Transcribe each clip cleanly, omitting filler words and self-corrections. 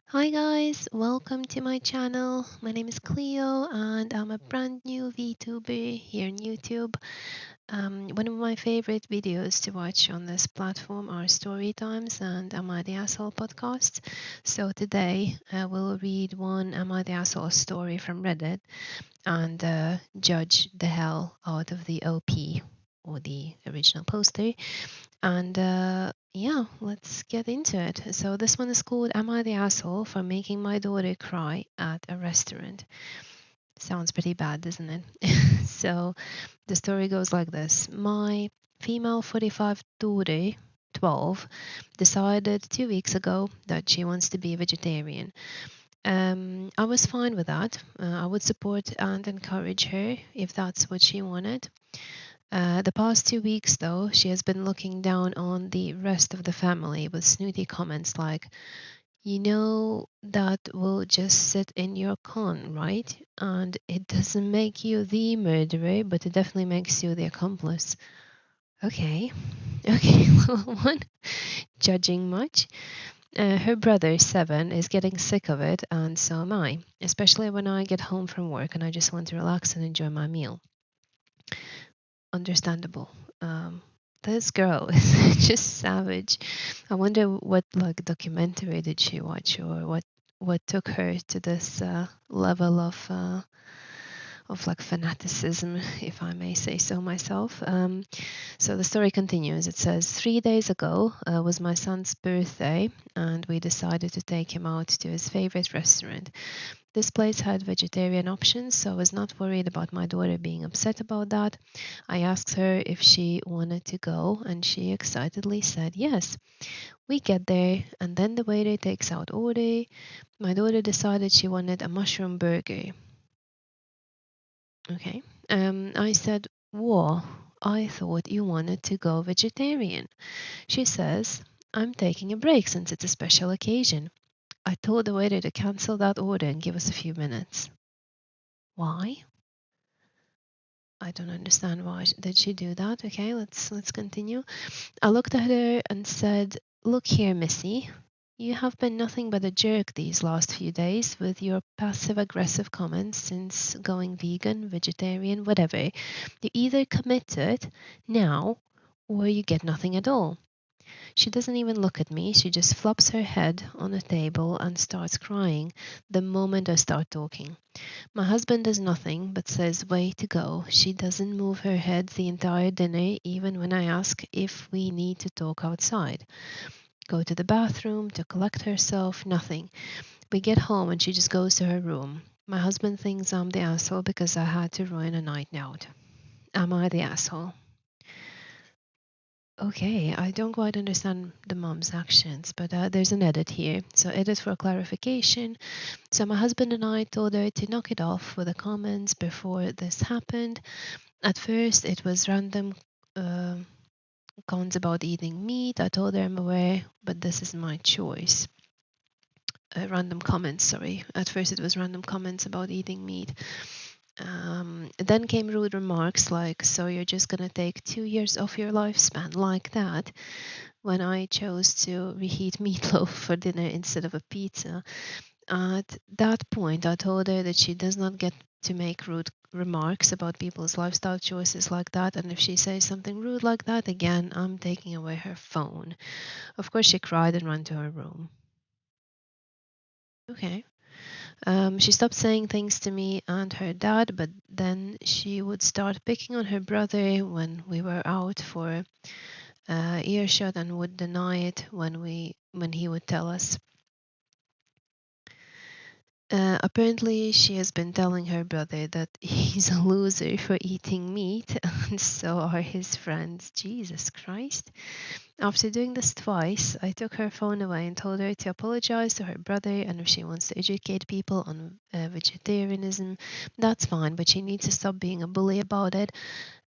Hi guys, welcome to my channel. My name is Cleo and I'm a brand new VTuber here on YouTube. One of my favorite videos to watch on this platform are story times and Am I the Asshole podcast. So today we'll read one Am I the Asshole story from Reddit and judge the hell out of the OP or the original poster. And yeah, let's get into it. So this one is called Am I the Asshole for Making My Daughter Cry at a Restaurant? Sounds pretty bad, doesn't it? So the story goes like this. My female 45 daughter, 12, decided 2 weeks ago that she wants to be a vegetarian. I was fine with that. I would support and encourage her if that's what she wanted. The past 2 weeks, though, she has been looking down on the rest of the family with snooty comments like, that will just sit in your con, right? And it doesn't make you the murderer, but it definitely makes you the accomplice. Okay, okay, little one. Judging much? Her brother, 7, is getting sick of it, and so am I, especially when I get home from work and I just want to relax and enjoy my meal. Understandable. This girl is just savage. I wonder what like documentary did she watch or what took her to this level of like fanaticism, if I may say so myself. So the story continues. It says 3 days ago was my son's birthday, and we decided to take him out to his favorite restaurant. This place had vegetarian options, so I was not worried about my daughter being upset about that. I asked her if she wanted to go, and she excitedly said yes. We get there, and then the waiter takes out order. My daughter decided she wanted a mushroom burger. Okay. I said, whoa, I thought you wanted to go vegetarian. She says, I'm taking a break since it's a special occasion. I told the waiter to cancel that order and give us a few minutes. Why? I don't understand why did she do that. Okay, let's continue. I looked at her and said, "Look here, Missy. You have been nothing but a jerk these last few days with your passive aggressive comments since going vegan, vegetarian, whatever. You either commit to it now or you get nothing at all." She doesn't even look at me. She just flops her head on the table and starts crying the moment I start talking. My husband does nothing but says, way to go. She doesn't move her head the entire dinner, even when I ask if we need to talk outside. Go to the bathroom to collect herself, nothing. We get home and she just goes to her room. My husband thinks I'm the asshole because I had to ruin a night out. Am I the asshole? Okay, I don't quite understand the mom's actions, but there's an edit here. So, edit for clarification. So, my husband and I told her to knock it off with the comments before this happened. At first, it was random uh, cons about eating meat. I told her I'm aware, but this is my choice. Random comments, sorry. At first, it was random comments about eating meat. Then came rude remarks like, so you're just gonna take 2 years off your lifespan like that, when I chose to reheat meatloaf for dinner instead of a pizza. At that point, I told her that she does not get to make rude remarks about people's lifestyle choices like that, and if she says something rude like that again, I'm taking away her phone. Of course, she cried and ran to her room. Okay. She stopped saying things to me and her dad, but then she would start picking on her brother when we were out for earshot and would deny it when he would tell us. Apparently, she has been telling her brother that he's a loser for eating meat, and so are his friends. Jesus Christ. After doing this twice, I took her phone away and told her to apologize to her brother, and if she wants to educate people on vegetarianism, that's fine, but she needs to stop being a bully about it.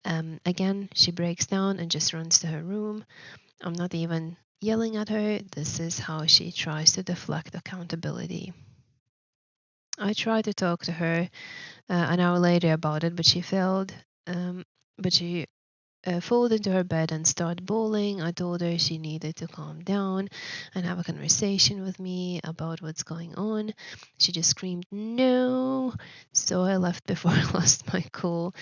Again, she breaks down and just runs to her room. I'm not even yelling at her. This is how she tries to deflect accountability. I tried to talk to her an hour later about it, but she failed. But she fold into her bed and start bawling. I told her she needed to calm down and have a conversation with me about what's going on. She just screamed, no. So I left before I lost my cool.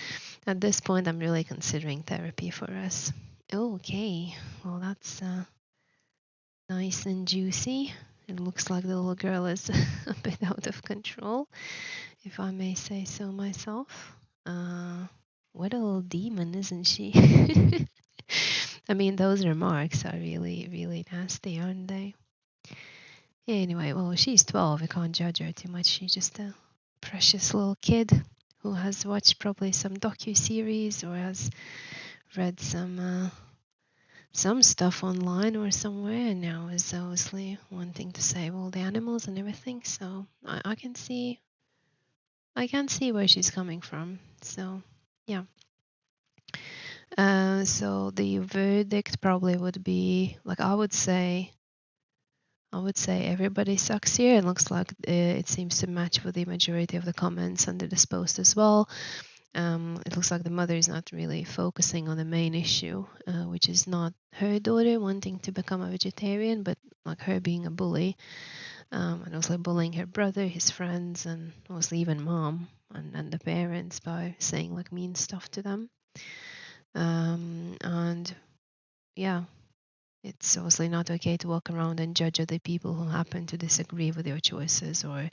At this point, I'm really considering therapy for us. Okay, well, that's nice and juicy. It looks like the little girl is a bit out of control, if I may say so myself. Uh, what a little demon, isn't she? I mean, those remarks are really, really nasty, aren't they? Anyway, well, she's 12. I can't judge her too much. She's just a precious little kid who has watched probably some docu-series or has read some stuff online or somewhere, and now is obviously wanting to save all the animals and everything. So I can see where she's coming from. So yeah. So the verdict probably would be like I would say everybody sucks here. It looks like it seems to match with the majority of the comments under this post as well. It looks like the mother is not really focusing on the main issue, which is not her daughter wanting to become a vegetarian, but like her being a bully, and also bullying her brother, his friends, and also even mom and the parents by saying like mean stuff to them. And yeah, it's obviously not okay to walk around and judge other people who happen to disagree with your choices or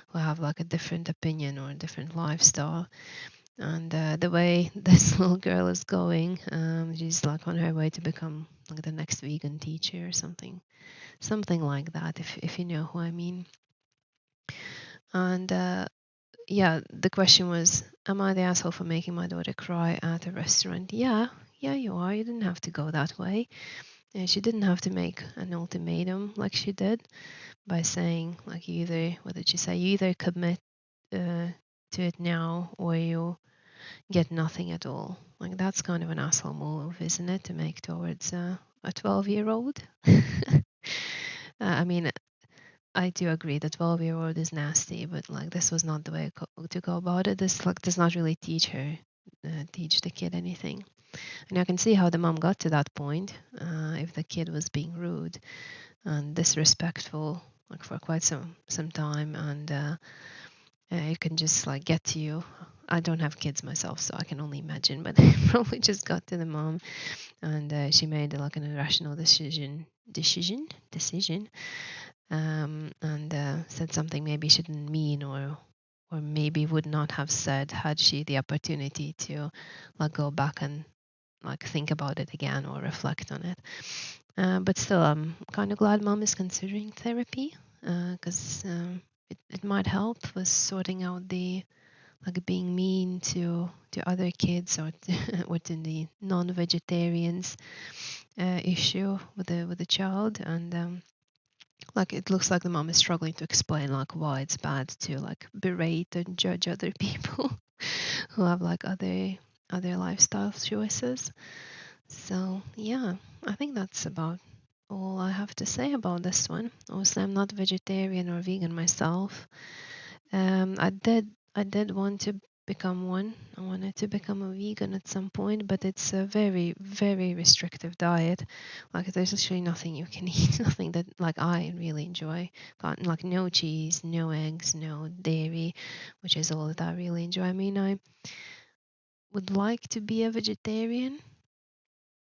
who have like a different opinion or a different lifestyle. And the way this little girl is going, she's like on her way to become like the next vegan teacher or something like that, if you know who I mean. And yeah, the question was, am I the asshole for making my daughter cry at a restaurant? Yeah, you are. You didn't have to go that way. She didn't have to make an ultimatum like she did by saying like what did she say? You either commit to it now or you get nothing at all. Like that's kind of an asshole move, isn't it, to make towards a 12-year-old? I mean, I do agree the 12-year-old is nasty, but like this was not the way to go about it. This like does not really teach the kid anything. And I can see how the mom got to that point. If the kid was being rude and disrespectful, like for quite some time, and it can just like get to you. I don't have kids myself, so I can only imagine. But it probably just got to the mom, and she made like an irrational decision, and said something maybe she didn't mean, or maybe would not have said had she the opportunity to like go back and like think about it again or reflect on it. But still, I'm kind of glad mom is considering therapy because it might help with sorting out the like being mean to other kids or within the non-vegetarians issue with the child. And like it looks like the mom is struggling to explain like why it's bad to like berate and judge other people who have like other lifestyle choices. So yeah, I think that's about all I have to say about this one. Obviously, I'm not vegetarian or vegan myself. I did want to become one. I wanted to become a vegan at some point, but it's a very, very restrictive diet. Like there's literally nothing you can eat, nothing that like I really enjoy. Got like no cheese, no eggs, no dairy, which is all that I really enjoy. I mean, I would like to be a vegetarian,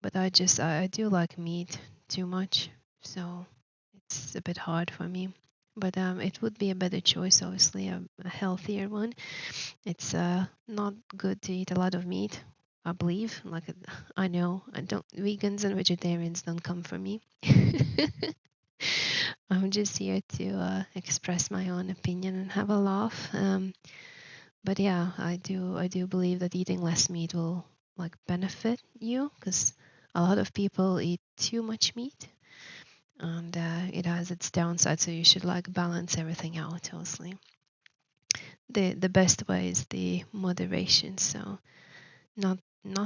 but I do like meat too much, so it's a bit hard for me. But it would be a better choice, obviously, a healthier one. It's not good to eat a lot of meat, I believe. Like I know, I don't. Vegans and vegetarians don't come for me. I'm just here to express my own opinion and have a laugh. But yeah, I do believe that eating less meat will like benefit you because a lot of people eat too much meat and it has its downside. So you should like balance everything out. Obviously, the best way is the moderation. So not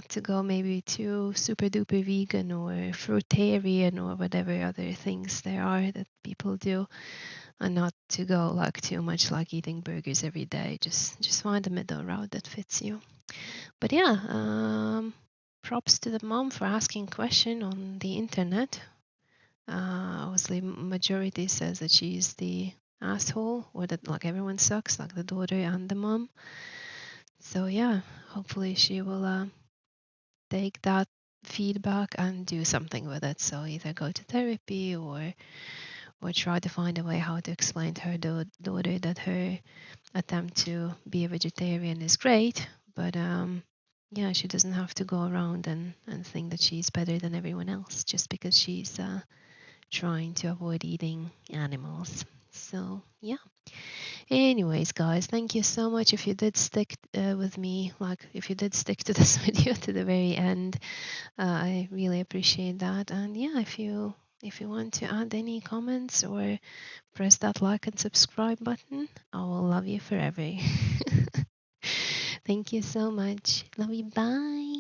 to go maybe too super duper vegan or fruitarian or whatever other things there are that people do, and not to go like too much like eating burgers every day. Just find a middle route that fits you. But yeah, props to the mom for asking question on the internet. Obviously, majority says that she's the asshole, or that like everyone sucks, like the daughter and the mom. So yeah, hopefully she will take that feedback and do something with it. So either go to therapy or try to find a way how to explain to her daughter that her attempt to be a vegetarian is great, but yeah, she doesn't have to go around and think that she's better than everyone else just because she's trying to avoid eating animals. So yeah. Anyways, guys, thank you so much if you did stick with me, like if you did stick to this video to the very end. I really appreciate that. And yeah, if you want to add any comments or press that like and subscribe button, I will love you forever. Thank you so much. Love you. Bye.